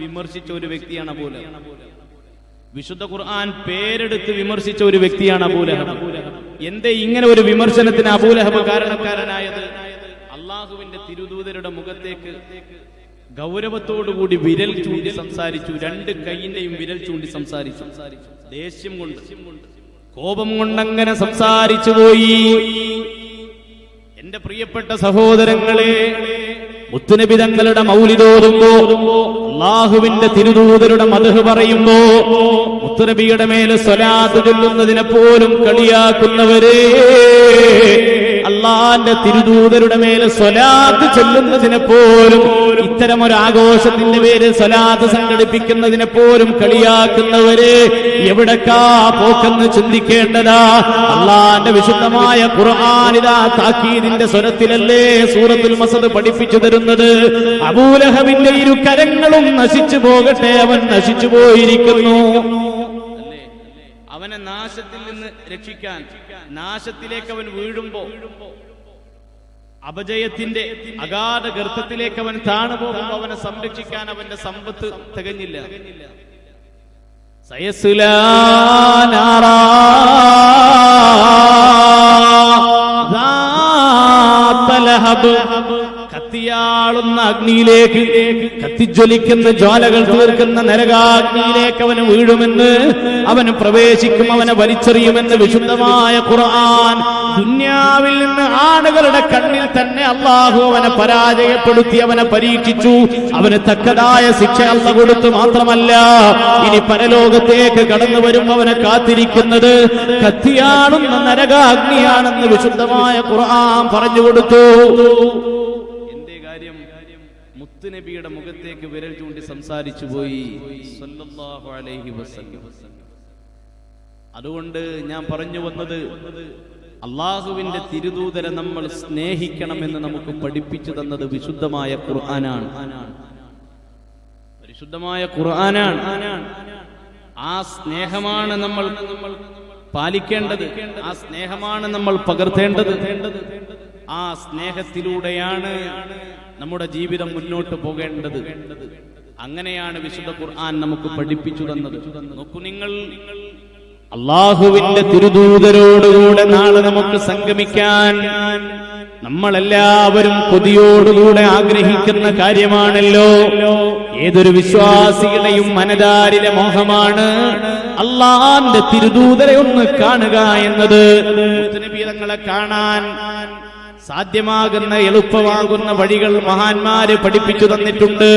വിമർശിച്ച ഒരു വ്യക്തിയാണ് അബൂ ലഹബ്. വിശുദ്ധ ഖുർആൻ പേരെടുത്ത് വിമർശിച്ച ഒരു വ്യക്തിയാണ് അബൂ ലഹബ്. എന്തേ ഇങ്ങനെ ഒരു വിമർശനത്തിന് അബൂ ലഹബ് കാരണക്കാരനായത്? അള്ളാഹുവിന്റെ തിരുദൂതരുടെ മുഖത്തേക്ക് ഗൗരവത്തോടുകൂടി വിരൽ ചൂണ്ടി സംസാരിച്ചു. രണ്ട് കൈയിന്റെയും വിരൽ ചൂണ്ടി സംസാരിച്ചു. ദേഷ്യം കൊണ്ട്, കോപം കൊണ്ടങ്ങനെ സംസാരിച്ചു പോയി. എന്റെ പ്രിയപ്പെട്ട സഹോദരങ്ങളെ, മുത്തുനബി തങ്ങളുടെ മൗലിദ് ഓതുമ്പോ, അല്ലാഹുവിന്റെ തിരുദൂതരുടെ മദ്ഹ് പറയുമ്പോ, മുത്തുനബിയുടെ മേലെ സ്വലാത്ത് ചൊല്ലുന്നതിനെ പോലും കളിയാക്കുന്നവരെ, അള്ളാന്റെ തിരുദൂതരുടെ മേലെ സ്വലാത്ത് ചൊല്ലുന്നതിനെ പോലും, ഇത്തരം ഒരു ആഘോഷത്തിന്റെ പേര് സ്വലാത്ത് സംഘടിപ്പിക്കുന്നതിനെ പോലും കളിയാക്കുന്നവരെ, എവിടക്കാ പോക്കെന്ന് ചിന്തിക്കേണ്ടതാ. അള്ളാന്റെ വിശുദ്ധമായ ഖുർആനിതാ താക്കീദിന്റെ സ്വരത്തിലല്ലേ സൂറത്തുൽ മസദ് പഠിപ്പിച്ചു തരുന്നത്. അബൂ ലഹബിന്റെ ഇരു കരങ്ങളും നശിച്ചു പോകട്ടെ, അവൻ നശിച്ചു പോയിരിക്കുന്നു. അവനെ നാശത്തിൽ നിന്ന് രക്ഷിക്കാൻ, നാശത്തിലേക്ക് അവൻ വീഴുമ്പോ, അപജയത്തിന്റെ അഗാധ ഗർത്തത്തിലേക്ക് അവൻ താണു പോകുമ്പോ, അവനെ സംരക്ഷിക്കാൻ അവന്റെ സമ്പത്ത് തികഞ്ഞില്ല. സയസ്ലാ നാറാ ദാത ലഹബ്, കത്തിയാളുന്ന അഗ്നിയിലേക്ക്, കത്തിജ്വലിക്കുന്ന ജ്വാലകൾ തീർക്കുന്ന നരകാഗ്നിയിലേക്ക് അവന് വീഴുമെന്ന്, അവന് പ്രവേശിക്കും, അവനെ വലിച്ചെറിയുമെന്ന് വിശുദ്ധമായ ഖുർആൻ. ദുന്യാവിൽ നിന്ന് ആളുകളുടെ കണ്ണിൽ തന്നെ അള്ളാഹു അവനെ പരാജയപ്പെടുത്തി, അവനെ പരീക്ഷിച്ചു. അവന് തക്കതായ ശിക്ഷ അല്ലാഹു കൊടുത്തു. മാത്രമല്ല, ഇനി പരലോകത്തേക്ക് കടന്നു വരും അവനെ കാത്തിരിക്കുന്നത് കത്തിയാളുന്ന നരകാഗ്നിയാണെന്ന് വിശുദ്ധമായ ഖുർആൻ പറഞ്ഞു കൊടുത്തു. മുത്തുനബിയുടെ മുഖത്തേക്ക് വിരൽ ചൂണ്ടി സംസാരിച്ചു പോയി സല്ലല്ലാഹു അലൈഹി വസല്ലം. അതുകൊണ്ട് ഞാൻ പറഞ്ഞു വന്നത്, അള്ളാഹുവിന്റെ തിരുദൂതരെ നമ്മൾ സ്നേഹിക്കണമെന്ന് നമുക്ക് പഠിപ്പിച്ചു തന്നത് വിശുദ്ധമായ ഖുർആനാണ്. പരിശുദ്ധമായ ഖുർആനാണ്. ആ സ്നേഹമാണ് നമ്മൾ പാലിക്കേണ്ടത്, ആ സ്നേഹമാണ് നമ്മൾ പകർത്തേണ്ടത്. ആ സ്നേഹത്തിലൂടെയാണ് നമ്മുടെ ജീവിതം മുന്നോട്ട് പോകേണ്ടത്. അങ്ങനെയാണ് വിശുദ്ധ ഖുർആൻ നമുക്ക് പഠിപ്പിച്ചു തന്നത്. നോക്കൂ നിങ്ങൾ, അള്ളാഹുവിന്റെ തിരുദൂതരോടുകൂടെ നാളെ നമുക്ക് സംഗമിക്കാൻ നമ്മളെല്ലാവരും കൊതിയോടുകൂടെ ആഗ്രഹിക്കുന്ന കാര്യമാണല്ലോ. ഏതൊരു വിശ്വാസിയുടെയും മനതാരിലെ മോഹമാണ് അള്ളാന്റെ തിരുദൂതരെ ഒന്ന് കാണുക എന്നത്. മുത്തുനബി തങ്ങളെ കാണാൻ സാധ്യമാകുന്ന, എളുപ്പമാകുന്ന വഴികൾ മഹാന്മാര് പഠിപ്പിച്ചു തന്നിട്ടുണ്ട്.